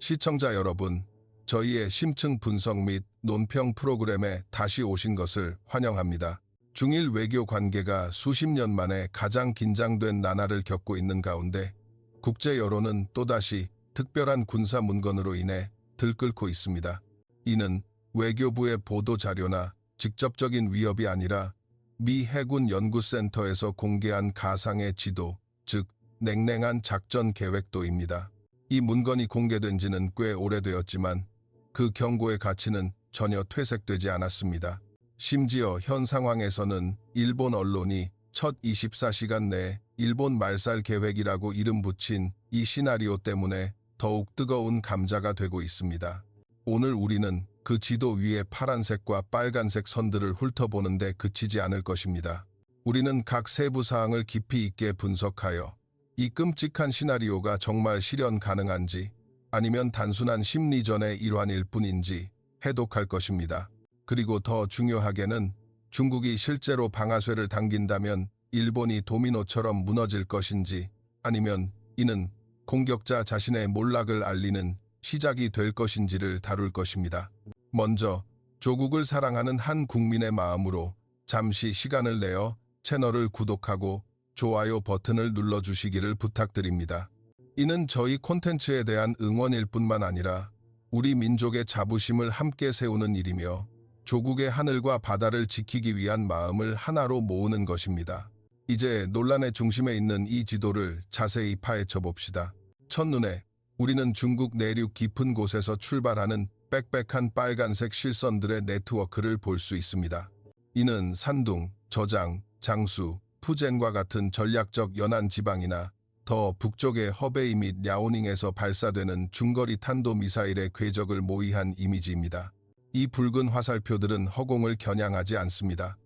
시청자 여러분, 저희의 심층 분석 및 논평 프로그램에 다시 오신 것을 환영합니다. 중일 외교 관계가 수십 년 만에 가장 긴장된 나날을 겪고 있는 가운데 국제 여론은 또다시 특별한 군사 문건으로 인해 들끓고 있습니다. 이는 외교부의 보도 자료나 직접적인 위협이 아니라 미 해군 연구센터에서 공개한 가상의 지도, 즉 냉랭한 작전 계획도입니다. 이 문건이 공개된 지는 꽤 오래되었지만 그 경고의 가치는 전혀 퇴색되지 않았습니다. 심지어 현 상황에서는 일본 언론이 첫 24시간 내에 일본 말살 계획이라고 이름 붙인 이 시나리오 때문에 더욱 뜨거운 감자가 되고 있습니다. 오늘 우리는 그 지도 위에 파란색과 빨간색 선들을 훑어보는데 그치지 않을 것입니다. 우리는 각 세부 사항을 깊이 있게 분석하여 이 끔찍한 시나리오가 정말 실현 가능한지 아니면 단순한 심리전의 일환일 뿐인지 해독할 것입니다. 그리고 더 중요하게는 중국이 실제로 방아쇠를 당긴다면 일본이 도미노처럼 무너질 것인지 아니면 이는 공격자 자신의 몰락을 알리는 시작이 될 것인지를 다룰 것입니다. 먼저 조국을 사랑하는 한 국민의 마음으로 잠시 시간을 내어 채널을 구독하고 좋아요 버튼을 눌러주시기를 부탁드립니다. 이는 저희 콘텐츠에 대한 응원일 뿐만 아니라 우리 민족의 자부심을 함께 세우는 일이며 조국의 하늘과 바다를 지키기 위한 마음을 하나로 모으는 것입니다. 이제 논란의 중심에 있는 이 지도를 자세히 파헤쳐 봅시다. 첫눈에 우리는 중국 내륙 깊은 곳에서 출발하는 빽빽한 빨간색 실선들의 네트워크를 볼 수 있습니다. 이는 산둥, 저장, 장수, 푸젠과 같은 전략적 연안 지방이나 더 북쪽의 허베이 및 랴오닝에서 발사되는 중거리 탄도미사일의 궤적을 모의한 이미지입니다. 이 붉은 화살표들은 허공을 겨냥하지 않습니다.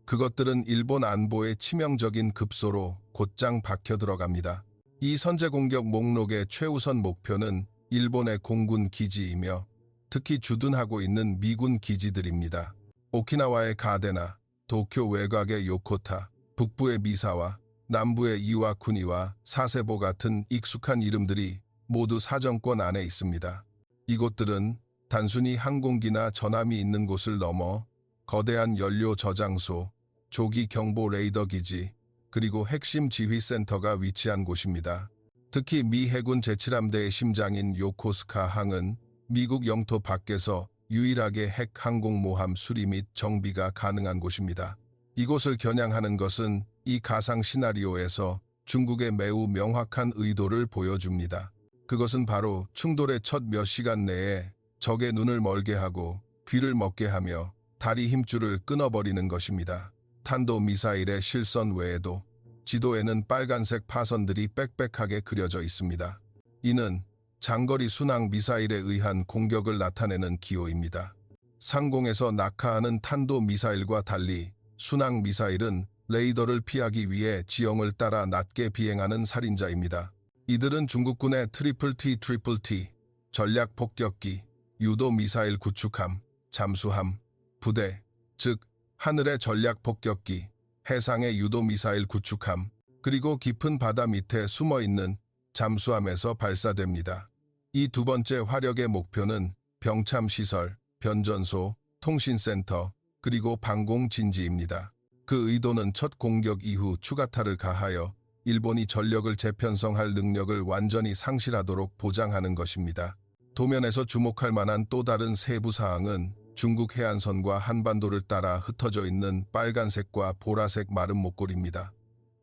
그것들은 일본 안보의 치명적인 급소로 곧장 박혀 들어갑니다. 이 선제 공격 목록의 최우선 목표는 일본의 공군 기지이며 특히 주둔하고 있는 미군 기지들입니다. 오키나와의 가데나, 도쿄 외곽의 요코타, 북부의 미사와, 남부의 이와쿠니와 사세보 같은 익숙한 이름들이 모두 사정권 안에 있습니다. 이곳들은 단순히 항공기나 전함이 있는 곳을 넘어 거대한 연료 저장소, 조기 경보 레이더 기지, 그리고 핵심 지휘센터가 위치한 곳입니다. 특히 미 해군 제7함대의 심장인 요코스카 항은 미국 영토 밖에서 유일하게 핵 항공모함 수리 및 정비가 가능한 곳입니다. 이곳을 겨냥하는 것은 이 가상 시나리오에서 중국의 매우 명확한 의도를 보여줍니다. 그것은 바로 충돌의 첫 몇 시간 내에 적의 눈을 멀게 하고 귀를 먹게 하며 다리 힘줄을 끊어버리는 것입니다. 탄도미사일의 실선 외에도 지도에는 빨간색 파선들이 빽빽하게 그려져 있습니다. 이는 장거리 순항 미사일에 의한 공격을 나타내는 기호입니다. 상공에서 낙하하는 탄도미사일과 달리 순항 미사일은 레이더를 피하기 위해 지형을 따라 낮게 비행하는 살인자입니다. 이들은 중국군의 트리플 T, 전략 폭격기, 유도 미사일 구축함, 잠수함, 부대, 즉 하늘의 전략 폭격기, 해상의 유도 미사일 구축함, 그리고 깊은 바다 밑에 숨어있는 잠수함에서 발사됩니다. 이 두 번째 화력의 목표는 병참시설, 변전소, 통신센터, 그리고 방공진지입니다. 그 의도는 첫 공격 이후 추가타를 가하여 일본이 전력을 재편성할 능력을 완전히 상실하도록 보장하는 것입니다. 도면에서 주목할 만한 또 다른 세부 사항은 중국 해안선과 한반도를 따라 흩어져 있는 빨간색과 보라색 마른 목골입니다.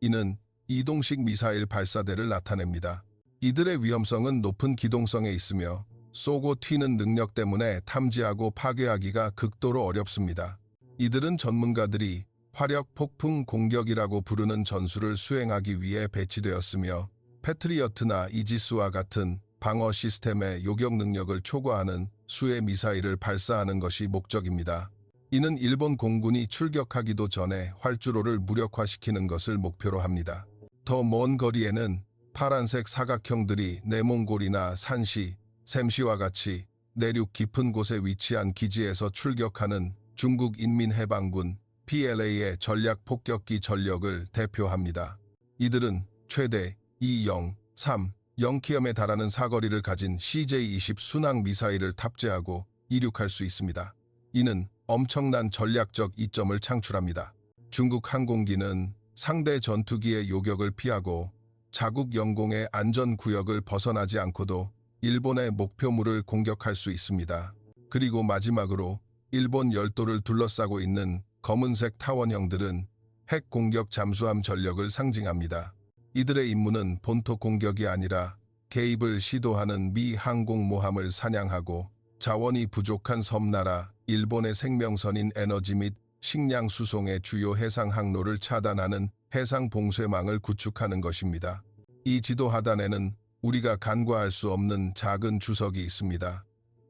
이는 이동식 미사일 발사대를 나타냅니다. 이들의 위험성은 높은 기동성에 있으며 쏘고 튀는 능력 때문에 탐지하고 파괴하기가 극도로 어렵습니다. 이들은 전문가들이 화력 폭풍 공격이라고 부르는 전술을 수행하기 위해 배치되었으며 패트리어트나 이지스와 같은 방어 시스템의 요격 능력을 초과하는 수의 미사일을 발사하는 것이 목적입니다. 이는 일본 공군이 출격하기도 전에 활주로를 무력화시키는 것을 목표로 합니다. 더 먼 거리에는 파란색 사각형들이 내몽골이나 산시, 샘시와 같이 내륙 깊은 곳에 위치한 기지에서 출격하는 중국 인민해방군 PLA의 전략 폭격기 전력을 대표합니다. 이들은 최대 2, 0, 3, 0km에 달하는 사거리를 가진 CJ-20 순항 미사일을 탑재하고 이륙할 수 있습니다. 이는 엄청난 전략적 이점을 창출합니다. 중국 항공기는 상대 전투기의 요격을 피하고 자국 영공의 안전구역을 벗어나지 않고도 일본의 목표물을 공격할 수 있습니다. 그리고 마지막으로 일본 열도를 둘러싸고 있는 검은색 타원형들은 핵 공격 잠수함 전력을 상징합니다. 이들의 임무는 본토 공격이 아니라 개입을 시도하는 미 항공모함을 사냥하고 자원이 부족한 섬나라 일본의 생명선인 에너지 및 식량 수송의 주요 해상 항로를 차단하는 해상 봉쇄망을 구축하는 것입니다. 이 지도 하단에는 우리가 간과할 수 없는 작은 주석이 있습니다.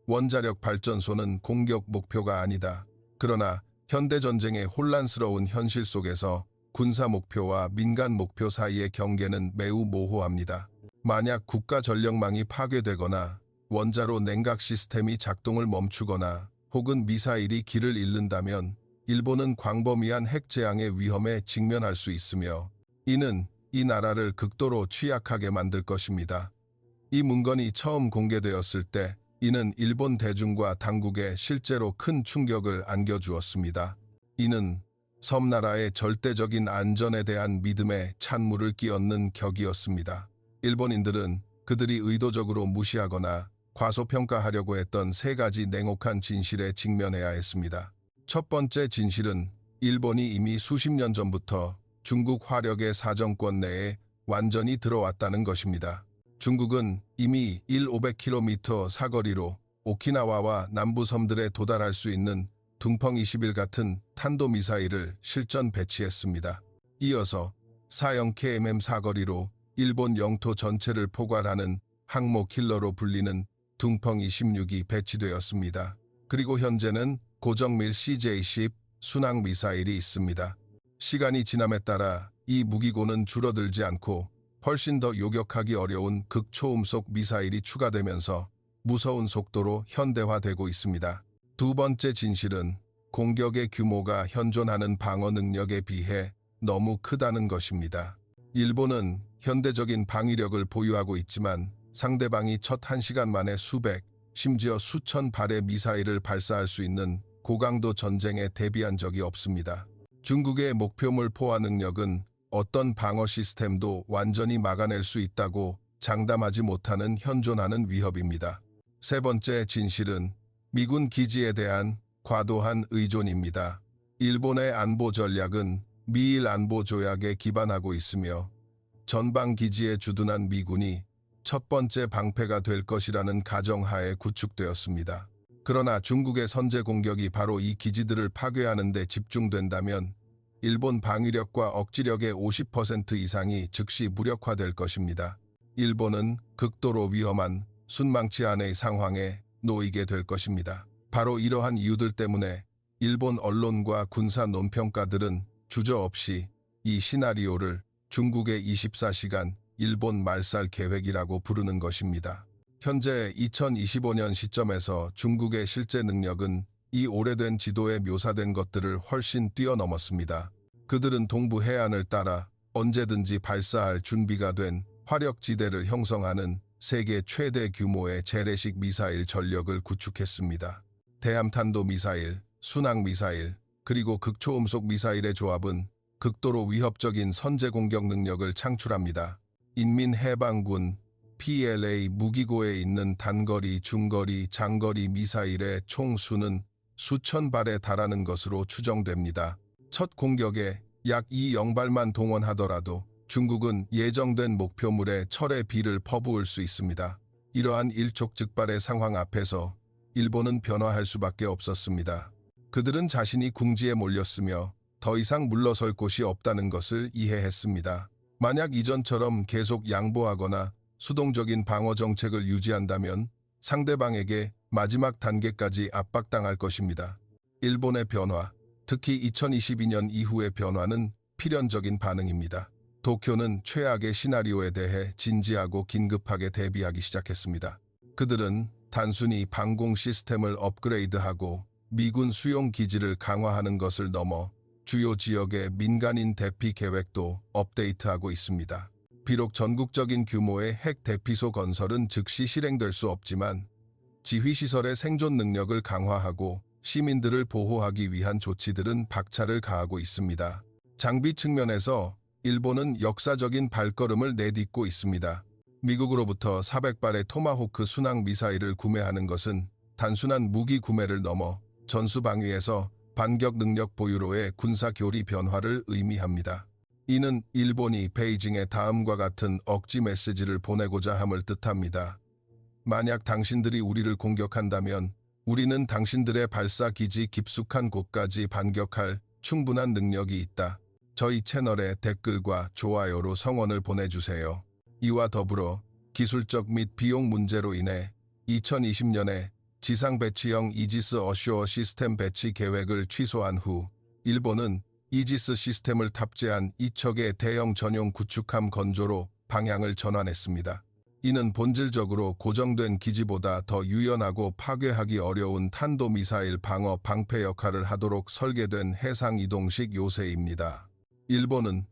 원자력 발전소는 공격 목표가 아니다. 그러나 현대전쟁의 혼란스러운 현실 속에서 군사 목표와 민간 목표 사이의 경계는 매우 모호합니다. 만약 국가 전력망이 파괴되거나 원자로 냉각 시스템이 작동을 멈추거나 혹은 미사일이 길을 잃는다면 일본은 광범위한 핵 재앙의 위험에 직면할 수 있으며 이는 이 나라를 극도로 취약하게 만들 것입니다. 이 문건이 처음 공개되었을 때 이는 일본 대중과 당국에 실제로 큰 충격을 안겨주었습니다. 이는 섬나라의 절대적인 안전에 대한 믿음에 찬물을 끼얹는 격이었습니다. 일본인들은 그들이 의도적으로 무시하거나 과소평가하려고 했던 세 가지 냉혹한 진실에 직면해야 했습니다. 첫 번째 진실은 일본이 이미 수십 년 전부터 중국 화력의 사정권 내에 완전히 들어왔다는 것입니다. 중국은 이미 1,500km 사거리로 오키나와와 남부섬들에 도달할 수 있는 둥펑 21 같은 탄도미사일을 실전 배치했습니다. 이어서 4.0km 사거리로 일본 영토 전체를 포괄하는 항모 킬러로 불리는 둥펑 26이 배치되었습니다. 그리고 현재는 고정밀 CJ-10 순항 미사일이 있습니다. 시간이 지남에 따라 이 무기고는 줄어들지 않고 훨씬 더 요격하기 어려운 극초음속 미사일이 추가되면서 무서운 속도로 현대화되고 있습니다. 두 번째 진실은 공격의 규모가 현존하는 방어 능력에 비해 너무 크다는 것입니다. 일본은 현대적인 방위력을 보유하고 있지만 상대방이 첫 1시간 만에 수백, 심지어 수천 발의 미사일을 발사할 수 있는 고강도 전쟁에 대비한 적이 없습니다. 중국의 목표물 포화 능력은 어떤 방어 시스템도 완전히 막아낼 수 있다고 장담하지 못하는 현존하는 위협입니다. 세 번째 진실은 미군 기지에 대한 과도한 의존입니다. 일본의 안보 전략은 미일 안보 조약에 기반하고 있으며 전방 기지에 주둔한 미군이 첫 번째 방패가 될 것이라는 가정하에 구축되었습니다. 그러나 중국의 선제 공격이 바로 이 기지들을 파괴하는 데 집중된다면 일본 방위력과 억지력의 50% 이상이 즉시 무력화될 것입니다. 일본은 극도로 위험한 순망치 안의 상황에 놓이게 될 것입니다. 바로 이러한 이유들 때문에 일본 언론과 군사 논평가들은 주저없이 이 시나리오를 중국의 24시간 일본 말살 계획이라고 부르는 것입니다. 현재 2025년 시점에서 중국의 실제 능력은 이 오래된 지도에 묘사된 것들을 훨씬 뛰어넘었습니다. 그들은 동부 해안을 따라 언제든지 발사할 준비가 된 화력지대를 형성하는 세계 최대 규모의 재래식 미사일 전력을 구축했습니다. 대함탄도 미사일, 순항 미사일, 그리고 극초음속 미사일의 조합은 극도로 위협적인 선제 공격 능력을 창출합니다. 인민해방군 PLA 무기고에 있는 단거리, 중거리, 장거리 미사일의 총 수는 수천 발에 달하는 것으로 추정됩니다. 첫 공격에 약 2영발만 동원하더라도 중국은 예정된 목표물에 철의 비를 퍼부을 수 있습니다. 이러한 일촉즉발의 상황 앞에서 일본은 변화할 수밖에 없었습니다. 그들은 자신이 궁지에 몰렸으며 더 이상 물러설 곳이 없다는 것을 이해했습니다. 만약 이전처럼 계속 양보하거나 수동적인 방어 정책을 유지한다면 상대방에게 마지막 단계까지 압박당할 것입니다. 일본의 변화, 특히 2022년 이후의 변화는 필연적인 반응입니다. 도쿄는 최악의 시나리오에 대해 진지하고 긴급하게 대비하기 시작했습니다. 그들은 단순히 방공 시스템을 업그레이드하고 미군 수용 기지를 강화하는 것을 넘어 주요 지역의 민간인 대피 계획도 업데이트하고 있습니다. 비록 전국적인 규모의 핵 대피소 건설은 즉시 실행될 수 없지만 지휘시설의 생존 능력을 강화하고 시민들을 보호하기 위한 조치들은 박차를 가하고 있습니다. 장비 측면에서 일본은 역사적인 발걸음을 내딛고 있습니다. 미국으로부터 400발의 토마호크 순항 미사일을 구매하는 것은 단순한 무기 구매를 넘어 전수방위에서 반격 능력 보유로의 군사 교리 변화를 의미합니다. 이는 일본이 베이징에 다음과 같은 억지 메시지를 보내고자 함을 뜻합니다. 만약 당신들이 우리를 공격한다면 우리는 당신들의 발사 기지 깊숙한 곳까지 반격할 충분한 능력이 있다. 저희 채널에 댓글과 좋아요로 성원을 보내주세요. 이와 더불어 기술적 및 비용 문제로 인해 2020년에 지상 배치형 이지스 어쇼어 시스템 배치 계획을 취소한 후 일본은 이지스 시스템을 탑재한 2척의 대형 전용 구축함 건조로 방향을 전환했습니다. 이는 본질적으로 고정된 기지보다 더 유연하고 파괴하기 어려운 탄도미사일 방어 방패 역할을 하도록 설계된 해상 이동식 요새입니다. 일본은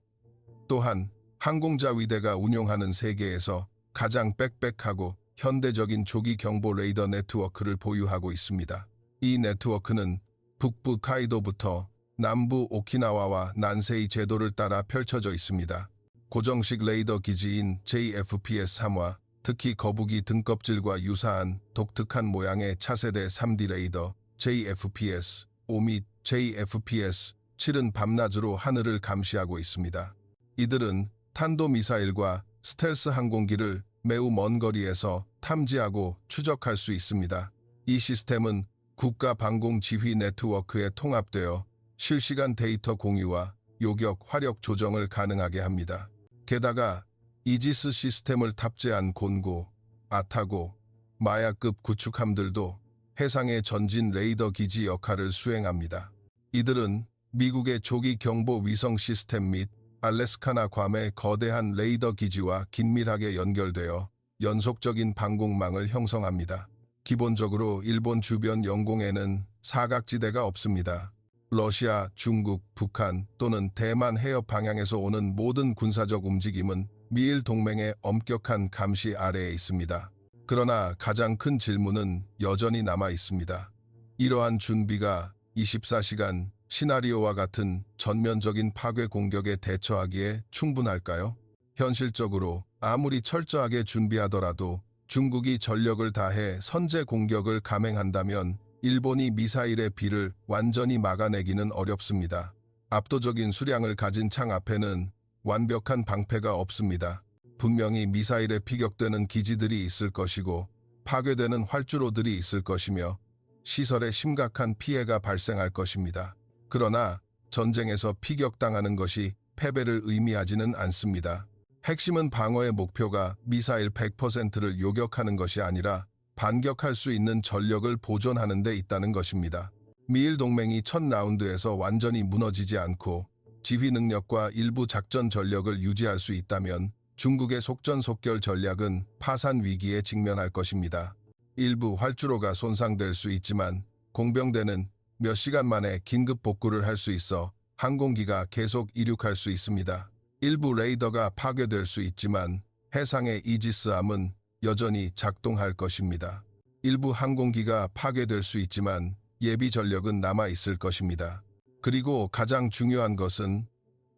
또한 항공자위대가 운용하는 세계에서 가장 빽빽하고 현대적인 조기 경보 레이더 네트워크를 보유하고 있습니다. 이 네트워크는 북부 카이도부터 남부 오키나와와 난세이 제도를 따라 펼쳐져 있습니다. 고정식 레이더 기지인 JFPS-3와 특히 거북이 등껍질과 유사한 독특한 모양의 차세대 3D 레이더 JFPS-5 및 JFPS-7은 밤낮으로 하늘을 감시하고 있습니다. 이들은 탄도미사일과 스텔스 항공기를 매우 먼 거리에서 탐지하고 추적할 수 있습니다. 이 시스템은 국가방공지휘 네트워크에 통합되어 실시간 데이터 공유와 요격, 화력 조정을 가능하게 합니다. 게다가 이지스 시스템을 탑재한 곤고, 아타고, 마야급 구축함들도 해상의 전진 레이더 기지 역할을 수행합니다. 이들은 미국의 조기 경보 위성 시스템 및 알래스카나 괌의 거대한 레이더 기지와 긴밀하게 연결되어 연속적인 방공망을 형성합니다. 기본적으로 일본 주변 영공에는 사각지대가 없습니다. 러시아, 중국, 북한 또는 대만 해협 방향에서 오는 모든 군사적 움직임은 미일 동맹의 엄격한 감시 아래에 있습니다. 그러나 가장 큰 질문은 여전히 남아 있습니다. 이러한 준비가 24시간 시나리오와 같은 전면적인 파괴 공격에 대처하기에 충분할까요? 현실적으로 아무리 철저하게 준비하더라도 중국이 전력을 다해 선제 공격을 감행한다면 일본이 미사일의 비를 완전히 막아내기는 어렵습니다. 압도적인 수량을 가진 창 앞에는 완벽한 방패가 없습니다. 분명히 미사일에 피격되는 기지들이 있을 것이고 파괴되는 활주로들이 있을 것이며 시설에 심각한 피해가 발생할 것입니다. 그러나 전쟁에서 피격당하는 것이 패배를 의미하지는 않습니다. 핵심은 방어의 목표가 미사일 100%를 요격하는 것이 아니라 반격할 수 있는 전력을 보존하는 데 있다는 것입니다. 미일 동맹이 첫 라운드에서 완전히 무너지지 않고 지휘 능력과 일부 작전 전력을 유지할 수 있다면 중국의 속전속결 전략은 파산 위기에 직면할 것입니다. 일부 활주로가 손상될 수 있지만 공병대는 몇 시간 만에 긴급 복구를 할 수 있어 항공기가 계속 이륙할 수 있습니다. 일부 레이더가 파괴될 수 있지만 해상의 이지스함은 여전히 작동할 것입니다. 일부 항공기가 파괴될 수 있지만 예비 전력은 남아있을 것입니다. 그리고 가장 중요한 것은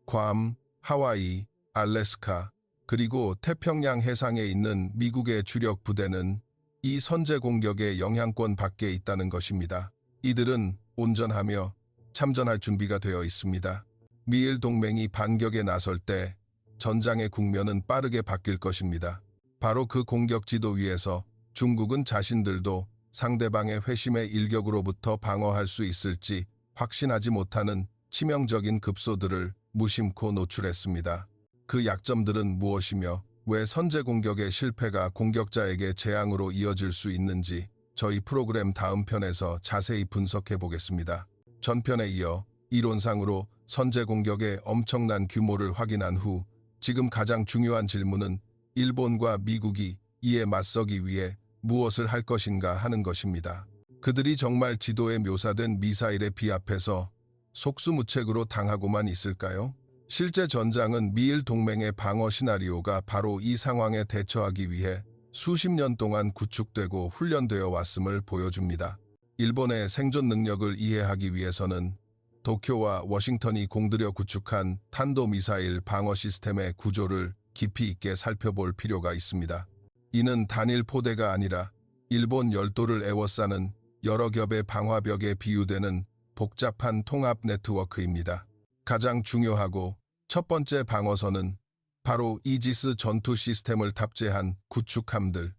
괌, 하와이, 알래스카, 그리고 태평양 해상에 있는 미국의 주력 부대는 이 선제 공격의 영향권 밖에 있다는 것입니다. 이들은 온전하며 참전할 준비가 되어 있습니다. 미일 동맹이 반격에 나설 때 전장의 국면은 빠르게 바뀔 것입니다. 바로 그 공격 지도 위에서 중국은 자신들도 상대방의 회심의 일격으로부터 방어할 수 있을지 확신하지 못하는 치명적인 급소들을 무심코 노출했습니다. 그 약점들은 무엇이며 왜 선제 공격의 실패가 공격자에게 재앙으로 이어질 수 있는지 저희 프로그램 다음 편에서 자세히 분석해 보겠습니다. 전편에 이어 이론상으로 선제 공격의 엄청난 규모를 확인한 후 지금 가장 중요한 질문은 일본과 미국이 이에 맞서기 위해 무엇을 할 것인가 하는 것입니다. 그들이 정말 지도에 묘사된 미사일의 비 앞에서 속수무책으로 당하고만 있을까요? 실제 전장은 미일 동맹의 방어 시나리오가 바로 이 상황에 대처하기 위해 수십 년 동안 구축되고 훈련되어 왔음을 보여줍니다. 일본의 생존 능력을 이해하기 위해서는 도쿄와 워싱턴이 공들여 구축한 탄도미사일 방어 시스템의 구조를 깊이 있게 살펴볼 필요가 있습니다. 이는 단일 포대가 아니라 일본 열도를 에워싸는 여러 겹의 방화벽에 비유되는 복잡한 통합 네트워크입니다. 가장 중요하고 첫 번째 방어선은 바로 이지스 전투 시스템을 탑재한 구축함들,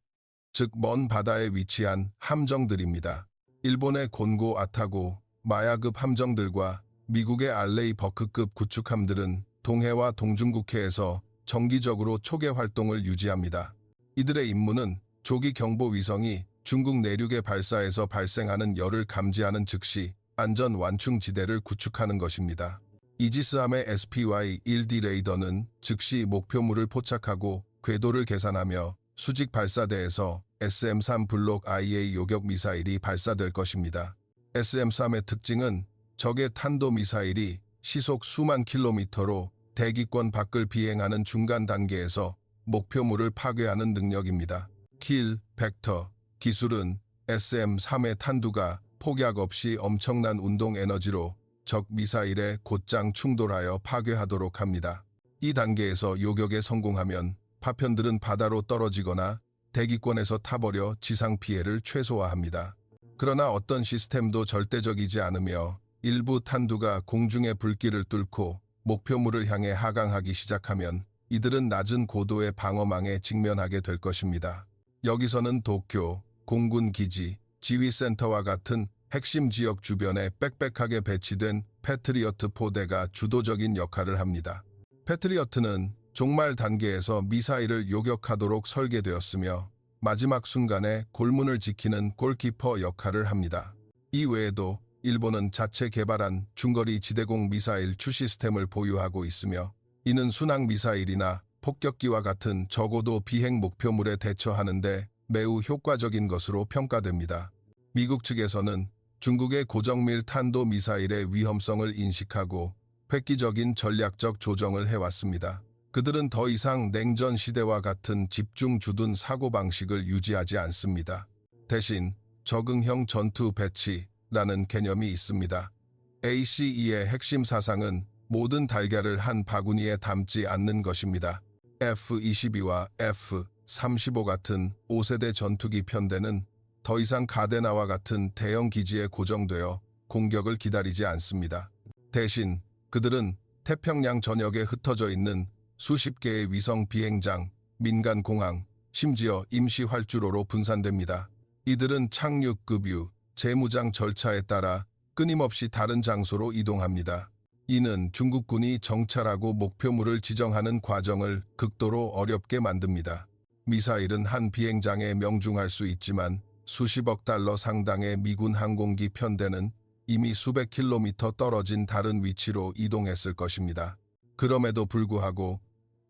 즉 먼 바다에 위치한 함정들입니다. 일본의 곤고 아타고, 마야급 함정들과 미국의 알레이 버크급 구축함들은 동해와 동중국해에서 정기적으로 초계 활동을 유지합니다. 이들의 임무는 조기 경보 위성이 중국 내륙에 발사해서 발생하는 열을 감지하는 즉시 안전 완충 지대를 구축하는 것입니다. 이지스함의 SPY-1D 레이더는 즉시 목표물을 포착하고 궤도를 계산하며 수직 발사대에서 SM-3 블록 IA 요격 미사일이 발사될 것입니다. SM-3의 특징은 적의 탄도미사일이 시속 수만 킬로미터로 대기권 밖을 비행하는 중간 단계에서 목표물을 파괴하는 능력입니다. 킬, 벡터, 기술은 SM-3의 탄두가 폭약 없이 엄청난 운동 에너지로 적 미사일에 곧장 충돌하여 파괴하도록 합니다. 이 단계에서 요격에 성공하면 파편들은 바다로 떨어지거나 대기권에서 타버려 지상 피해를 최소화합니다. 그러나 어떤 시스템도 절대적이지 않으며 일부 탄두가 공중의 불길을 뚫고 목표물을 향해 하강하기 시작하면 이들은 낮은 고도의 방어망에 직면하게 될 것입니다. 여기서는 도쿄, 공군기지, 지휘센터와 같은 핵심 지역 주변에 빽빽하게 배치된 패트리어트 포대가 주도적인 역할을 합니다. 패트리어트는 종말 단계에서 미사일을 요격하도록 설계되었으며 마지막 순간에 골문을 지키는 골키퍼 역할을 합니다. 이 외에도 일본은 자체 개발한 중거리 지대공 미사일 추 시스템을 보유하고 있으며 이는 순항 미사일이나 폭격기와 같은 적어도 비행 목표물에 대처하는 데 매우 효과적인 것으로 평가됩니다. 미국 측에서는 중국의 고정밀 탄도 미사일의 위험성을 인식하고 획기적인 전략적 조정을 해왔습니다. 그들은 더 이상 냉전 시대와 같은 집중 주둔 사고방식을 유지하지 않습니다. 대신 적응형 전투 배치라는 개념이 있습니다. ACE의 핵심 사상은 모든 달걀을 한 바구니에 담지 않는 것입니다. F-22와 F-35 같은 5세대 전투기 편대는 더 이상 가데나와 같은 대형 기지에 고정되어 공격을 기다리지 않습니다. 대신 그들은 태평양 전역에 흩어져 있는 수십 개의 위성 비행장, 민간 공항, 심지어 임시 활주로로 분산됩니다. 이들은 착륙급유, 재무장 절차에 따라 끊임없이 다른 장소로 이동합니다. 이는 중국군이 정찰하고 목표물을 지정하는 과정을 극도로 어렵게 만듭니다. 미사일은 한 비행장에 명중할 수 있지만 수십억 달러 상당의 미군 항공기 편대는 이미 수백 킬로미터 떨어진 다른 위치로 이동했을 것입니다. 그럼에도 불구하고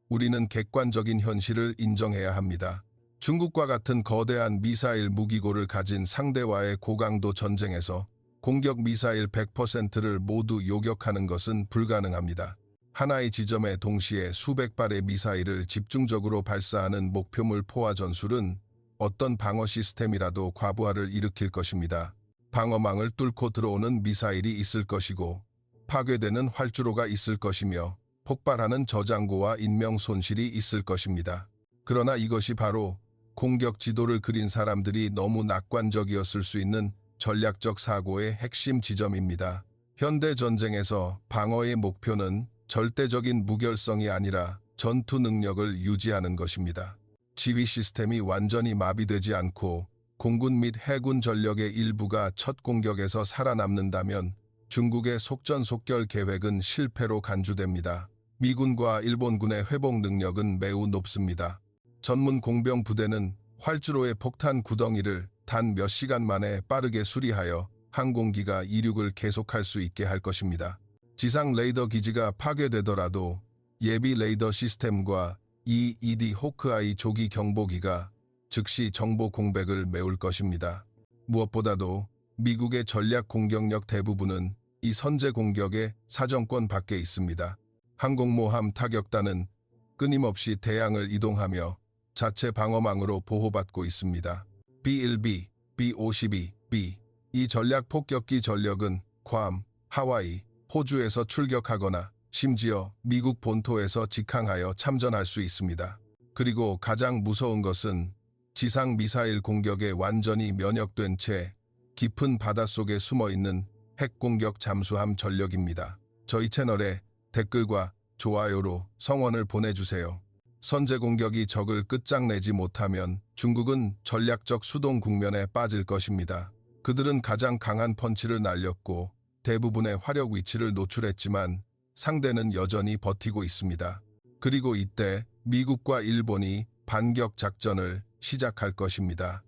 우리는 객관적인 현실을 인정해야 합니다. 중국과 같은 거대한 미사일 무기고를 가진 상대와의 고강도 전쟁에서 공격 미사일 100%를 모두 요격하는 것은 불가능합니다. 하나의 지점에 동시에 수백 발의 미사일을 집중적으로 발사하는 목표물 포화 전술은 어떤 방어 시스템이라도 과부하를 일으킬 것입니다. 방어망을 뚫고 들어오는 미사일이 있을 것이고 파괴되는 활주로가 있을 것이며 폭발하는 저장고와 인명 손실이 있을 것입니다. 그러나 이것이 바로 공격 지도를 그린 사람들이 너무 낙관적이었을 수 있는 전략적 사고의 핵심 지점입니다. 현대 전쟁에서 방어의 목표는 절대적인 무결성이 아니라 전투 능력을 유지하는 것입니다. 지휘 시스템이 완전히 마비되지 않고 공군 및 해군 전력의 일부가 첫 공격에서 살아남는다면 중국의 속전속결 계획은 실패로 간주됩니다. 미군과 일본군의 회복 능력은 매우 높습니다. 전문 공병 부대는 활주로의 폭탄 구덩이를 단 몇 시간 만에 빠르게 수리하여 항공기가 이륙을 계속할 수 있게 할 것입니다. 지상 레이더 기지가 파괴되더라도 예비 레이더 시스템과 EED 호크아이 조기 경보기가 즉시 정보 공백을 메울 것입니다. 무엇보다도 미국의 전략 공격력 대부분은 이 선제 공격의 사정권 밖에 있습니다. 항공모함 타격단은 끊임없이 대양을 이동하며 자체 방어망으로 보호받고 있습니다. B-1B, B-52B 이 전략 폭격기 전력은 괌, 하와이, 호주에서 출격하거나 심지어 미국 본토에서 직항하여 참전할 수 있습니다. 그리고 가장 무서운 것은 지상 미사일 공격에 완전히 면역된 채 깊은 바닷속에 숨어있는 핵공격 잠수함 전력입니다. 저희 채널에 댓글과 좋아요로 성원을 보내주세요. 선제 공격이 적을 끝장내지 못하면 중국은 전략적 수동 국면에 빠질 것입니다. 그들은 가장 강한 펀치를 날렸고 대부분의 화력 위치를 노출했지만 상대는 여전히 버티고 있습니다. 그리고 이때 미국과 일본이 반격 작전을 시작할 것입니다.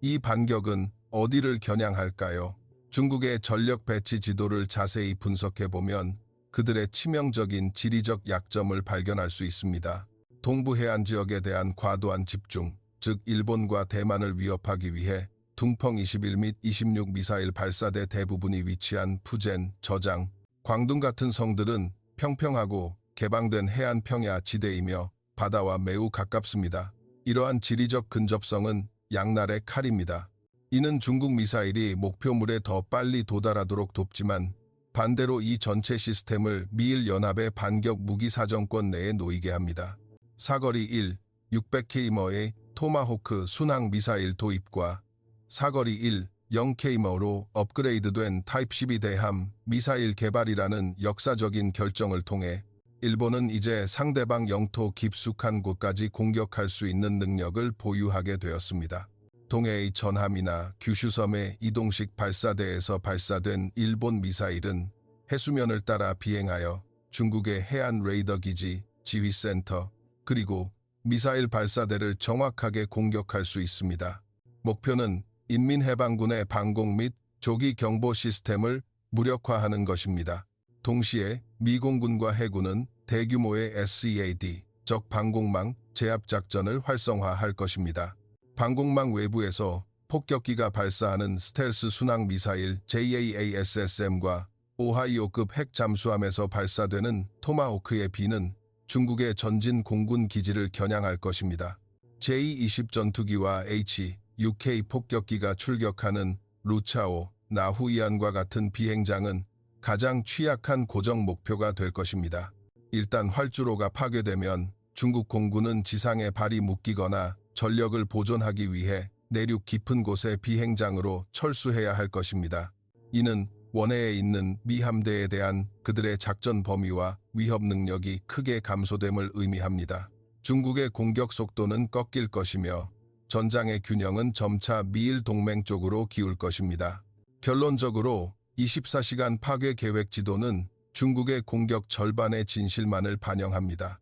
이 반격은 어디를 겨냥할까요? 중국의 전력 배치 지도를 자세히 분석해보면 그들의 치명적인 지리적 약점을 발견할 수 있습니다. 동부 해안 지역에 대한 과도한 집중, 즉 일본과 대만을 위협하기 위해 둥펑 21 및 26 미사일 발사대 대부분이 위치한 푸젠, 저장, 광둥 같은 성들은 평평하고 개방된 해안 평야 지대이며 바다와 매우 가깝습니다. 이러한 지리적 근접성은 양날의 칼입니다. 이는 중국 미사일이 목표물에 더 빨리 도달하도록 돕지만 반대로 이 전체 시스템을 미일 연합의 반격 무기 사정권 내에 놓이게 합니다. 사거리 1, 600km의 토마호크 순항 미사일 도입과 사거리 1, 0km로 업그레이드된 타입 12대함 미사일 개발이라는 역사적인 결정을 통해 일본은 이제 상대방 영토 깊숙한 곳까지 공격할 수 있는 능력을 보유하게 되었습니다. 동해의 전함이나 규슈섬의 이동식 발사대에서 발사된 일본 미사일은 해수면을 따라 비행하여 중국의 해안 레이더 기지, 지휘센터, 그리고 미사일 발사대를 정확하게 공격할 수 있습니다. 목표는 인민해방군의 방공 및 조기 경보 시스템을 무력화하는 것입니다. 동시에 미공군과 해군은 대규모의 SEAD, 적 방공망 제압 작전을 활성화할 것입니다. 방공망 외부에서 폭격기가 발사하는 스텔스 순항 미사일 JAASSM과 오하이오급 핵 잠수함에서 발사되는 토마호크의 B는 중국의 전진 공군 기지를 겨냥할 것입니다. J-20 전투기와 H-6K 폭격기가 출격하는 루차오, 나후이안과 같은 비행장은 가장 취약한 고정 목표가 될 것입니다. 일단 활주로가 파괴되면 중국 공군은 지상에 발이 묶이거나 전력을 보존하기 위해 내륙 깊은 곳의 비행장으로 철수해야 할 것입니다. 이는 원해에 있는 미 함대에 대한 그들의 작전 범위와 위협 능력이 크게 감소됨을 의미합니다. 중국의 공격 속도는 꺾일 것이며 전장의 균형은 점차 미일 동맹 쪽으로 기울 것입니다. 결론적으로 24시간 파괴 계획 지도는 중국의 공격 절반의 진실만을 반영합니다.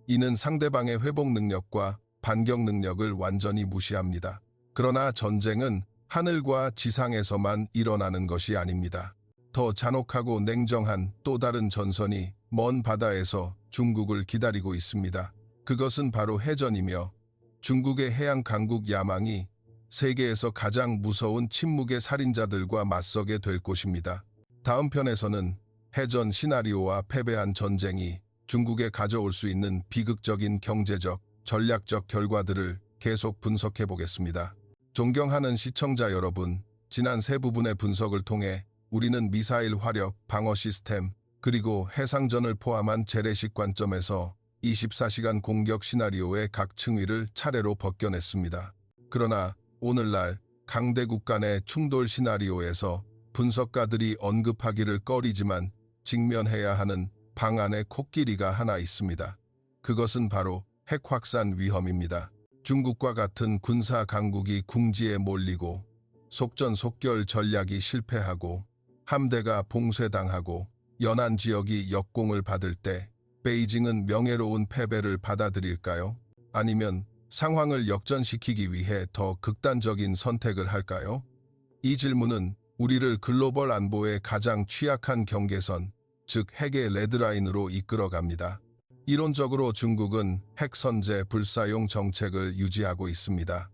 이는 상대방의 회복 능력과 반격 능력을 완전히 무시합니다. 그러나 전쟁은 하늘과 지상에서만 일어나는 것이 아닙니다. 더 잔혹하고 냉정한 또 다른 전선이 먼 바다에서 중국을 기다리고 있습니다. 그것은 바로 해전이며 중국의 해양 강국 야망이 세계에서 가장 무서운 침묵의 살인자들과 맞서게 될 곳입니다. 다음 편에서는 해전 시나리오와 패배한 전쟁이 중국에 가져올 수 있는 비극적인 경제적, 전략적 결과들을 계속 분석해 보겠습니다. 존경하는 시청자 여러분, 지난 세 부분의 분석을 통해 우리는 미사일 화력, 방어 시스템, 그리고 해상전을 포함한 재래식 관점에서 24시간 공격 시나리오의 각 층위를 차례로 벗겨냈습니다. 그러나 오늘날 강대국 간의 충돌 시나리오에서 분석가들이 언급하기를 꺼리지만 직면해야 하는 방안의 코끼리가 하나 있습니다. 그것은 바로 핵 확산 위험입니다. 중국과 같은 군사 강국이 궁지에 몰리고 속전속결 전략이 실패하고 함대가 봉쇄당하고 연안 지역이 역공을 받을 때 베이징은 명예로운 패배를 받아들일까요? 아니면 상황을 역전시키기 위해 더 극단적인 선택을 할까요? 이 질문은 우리를 글로벌 안보의 가장 취약한 경계선, 즉 핵의 레드라인으로 이끌어갑니다. 이론적으로 중국은 핵 선제 불사용 정책을 유지하고 있습니다.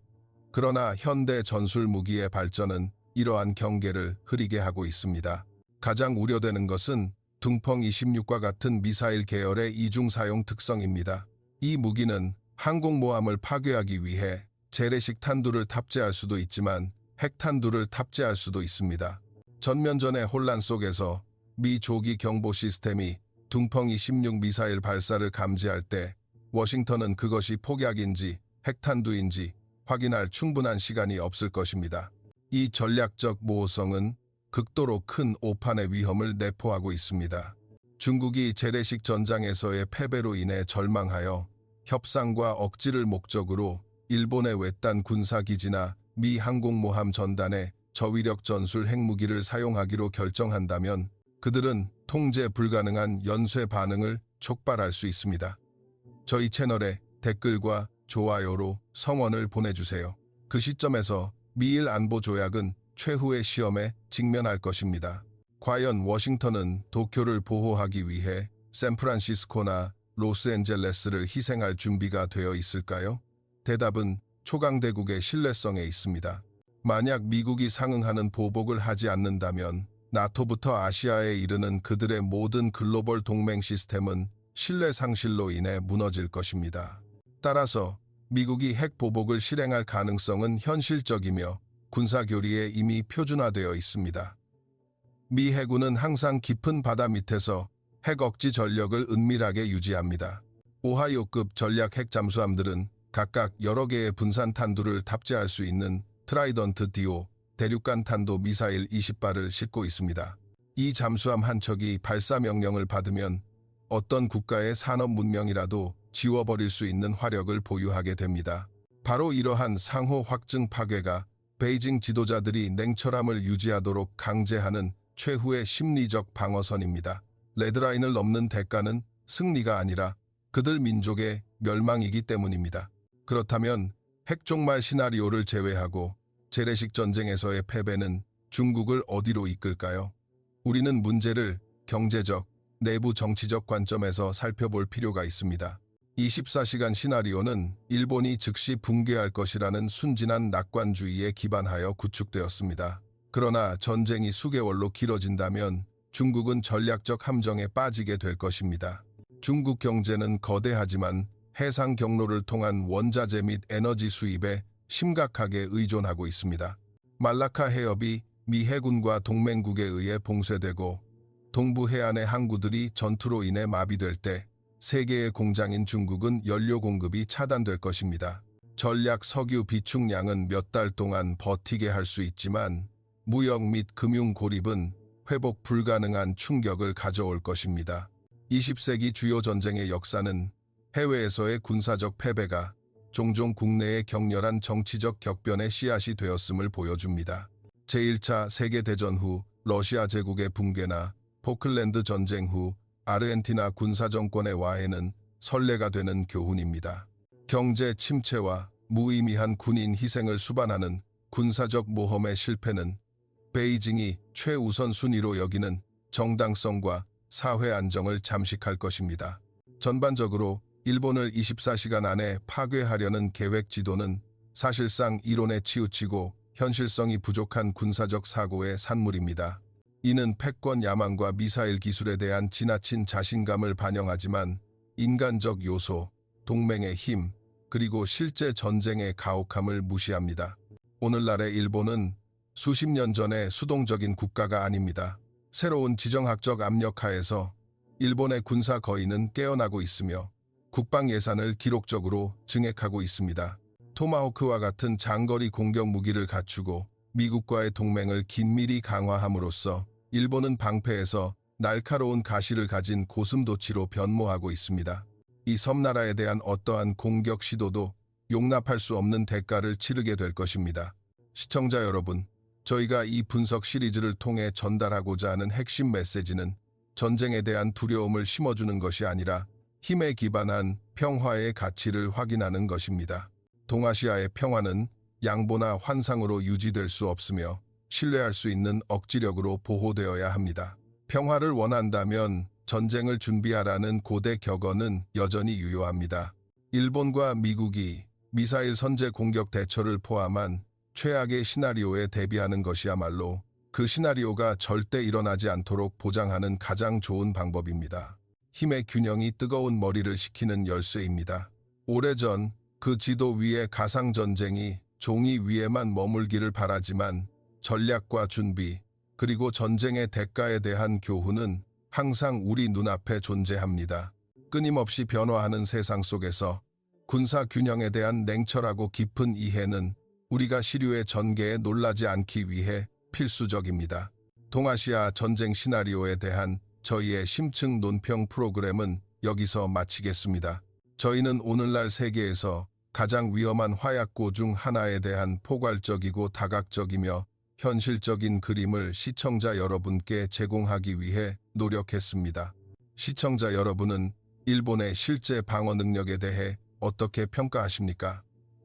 그러나 현대 전술 무기의 발전은 이러한 경계를 흐리게 하고 있습니다. 가장 우려되는 것은 둥펑 26과 같은 미사일 계열의 이중 사용 특성입니다. 이 무기는 항공모함을 파괴하기 위해 재래식 탄두를 탑재할 수도 있지만 핵탄두를 탑재할 수도 있습니다. 전면전의 혼란 속에서 미 조기 경보 시스템이 둥펑 26 미사일 발사를 감지할 때 워싱턴은 그것이 폭약인지 핵탄두인지 확인할 충분한 시간이 없을 것입니다. 이 전략적 모호성은 극도로 큰 오판의 위험을 내포하고 있습니다. 중국이 재래식 전장에서의 패배로 인해 절망하여 협상과 억지를 목적으로 일본의 외딴 군사기지나 미 항공모함 전단에 저위력 전술 핵무기를 사용하기로 결정한다면 그들은 통제 불가능한 연쇄 반응을 촉발할 수 있습니다. 저희 채널에 댓글과 좋아요로 성원을 보내주세요. 그 시점에서 미일 안보 조약은 최후의 시험에 직면할 것입니다. 과연 워싱턴은 도쿄를 보호하기 위해 샌프란시스코나 로스앤젤레스를 희생할 준비가 되어 있을까요? 대답은 초강대국의 신뢰성에 있습니다. 만약 미국이 상응하는 보복을 하지 않는다면 나토부터 아시아에 이르는 그들의 모든 글로벌 동맹 시스템은 신뢰 상실로 인해 무너질 것입니다. 따라서 미국이 핵 보복을 실행할 가능성은 현실적이며 군사교리에 이미 표준화되어 있습니다. 미 해군은 항상 깊은 바다 밑에서 핵 억지 전력을 은밀하게 유지합니다. 오하이오급 전략 핵 잠수함들은 각각 여러 개의 분산 탄두를 탑재할 수 있는 트라이던트 DO 대륙간 탄도 미사일 20발을 싣고 있습니다. 이 잠수함 한 척이 발사 명령을 받으면 어떤 국가의 산업 문명이라도 지워버릴 수 있는 화력을 보유하게 됩니다. 바로 이러한 상호 확증 파괴가 베이징 지도자들이 냉철함을 유지하도록 강제하는 최후의 심리적 방어선입니다. 레드라인을 넘는 대가는 승리가 아니라 그들 민족의 멸망이기 때문입니다. 그렇다면 핵종말 시나리오를 제외하고 재래식 전쟁에서의 패배는 중국을 어디로 이끌까요? 우리는 문제를 경제적, 내부 정치적 관점에서 살펴볼 필요가 있습니다. 24시간 시나리오는 일본이 즉시 붕괴할 것이라는 순진한 낙관주의에 기반하여 구축되었습니다. 그러나 전쟁이 수개월로 길어진다면 중국은 전략적 함정에 빠지게 될 것입니다. 중국 경제는 거대하지만 해상 경로를 통한 원자재 및 에너지 수입에 심각하게 의존하고 있습니다. 말라카 해협이 미 해군과 동맹국에 의해 봉쇄되고 동부 해안의 항구들이 전투로 인해 마비될 때 세계의 공장인 중국은 연료 공급이 차단될 것입니다. 전략 석유 비축량은 몇 달 동안 버티게 할 수 있지만 무역 및 금융 고립은 회복 불가능한 충격을 가져올 것입니다. 20세기 주요 전쟁의 역사는 해외에서의 군사적 패배가 종종 국내의 격렬한 정치적 격변의 씨앗이 되었음을 보여줍니다. 제1차 세계대전 후 러시아 제국의 붕괴나 포클랜드 전쟁 후 아르헨티나 군사정권의 와해는 선례가 되는 교훈입니다. 경제 침체와 무의미한 군인 희생을 수반하는 군사적 모험의 실패는 베이징이 최우선 순위로 여기는 정당성과 사회 안정을 잠식할 것입니다. 전반적으로 일본을 24시간 안에 파괴하려는 계획 지도는 사실상 이론에 치우치고 현실성이 부족한 군사적 사고의 산물입니다. 이는 패권 야망과 미사일 기술에 대한 지나친 자신감을 반영하지만 인간적 요소, 동맹의 힘, 그리고 실제 전쟁의 가혹함을 무시합니다. 오늘날의 일본은 수십 년 전의 수동적인 국가가 아닙니다. 새로운 지정학적 압력 하에서 일본의 군사 거인은 깨어나고 있으며 국방 예산을 기록적으로 증액하고 있습니다. 토마호크와 같은 장거리 공격 무기를 갖추고 미국과의 동맹을 긴밀히 강화함으로써 일본은 방패에서 날카로운 가시를 가진 고슴도치로 변모하고 있습니다. 이 섬나라에 대한 어떠한 공격 시도도 용납할 수 없는 대가를 치르게 될 것입니다. 시청자 여러분, 저희가 이 분석 시리즈를 통해 전달하고자 하는 핵심 메시지는 전쟁에 대한 두려움을 심어주는 것이 아니라 힘에 기반한 평화의 가치를 확인하는 것입니다. 동아시아의 평화는 양보나 환상으로 유지될 수 없으며 신뢰할 수 있는 억지력으로 보호되어야 합니다. 평화를 원한다면 전쟁을 준비하라는 고대 격언은 여전히 유효합니다. 일본과 미국이 미사일 선제 공격 대처를 포함한 최악의 시나리오에 대비하는 것이야말로 그 시나리오가 절대 일어나지 않도록 보장하는 가장 좋은 방법입니다. 힘의 균형이 뜨거운 머리를 식히는 열쇠입니다. 오래전 그 지도 위에 가상전쟁이 종이 위에만 머물기를 바라지만 전략과 준비, 그리고 전쟁의 대가에 대한 교훈은 항상 우리 눈앞에 존재합니다. 끊임없이 변화하는 세상 속에서 군사 균형에 대한 냉철하고 깊은 이해는 우리가 시류의 전개에 놀라지 않기 위해 필수적입니다. 동아시아 전쟁 시나리오에 대한 저희의 심층 논평 프로그램은 여기서 마치겠습니다. 저희는 오늘날 세계에서 가장 위험한 화약고 중 하나에 대한 포괄적이고 다각적이며 현실적인 그림을 시청자 여러분께 제공하기 위해 노력했습니다. 시청자 여러분은 일본의 실제 방어 능력에 대해 어떻게 평가하십니까?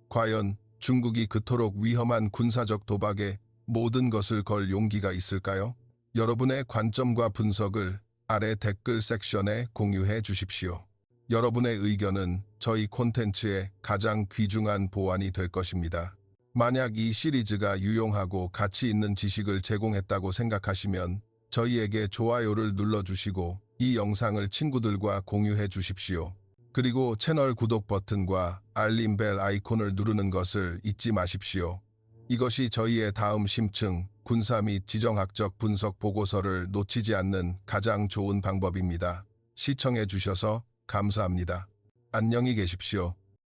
과연 중국이 그토록 위험한 군사적 도박에 모든 것을 걸 용기가 있을까요? 여러분의 관점과 분석을 아래 댓글 섹션에 공유해 주십시오. 여러분의 의견은 저희 콘텐츠의 가장 귀중한 보완이 될 것입니다. 만약 이 시리즈가 유용하고 가치 있는 지식을 제공했다고 생각하시면 저희에게 좋아요를 눌러주시고 이 영상을 친구들과 공유해 주십시오. 그리고 채널 구독 버튼과 알림벨 아이콘을 누르는 것을 잊지 마십시오. 이것이 저희의 다음 심층, 군사 및 지정학적 분석 보고서를 놓치지 않는 가장 좋은 방법입니다. 시청해 주셔서 감사합니다. 안녕히 계십시오.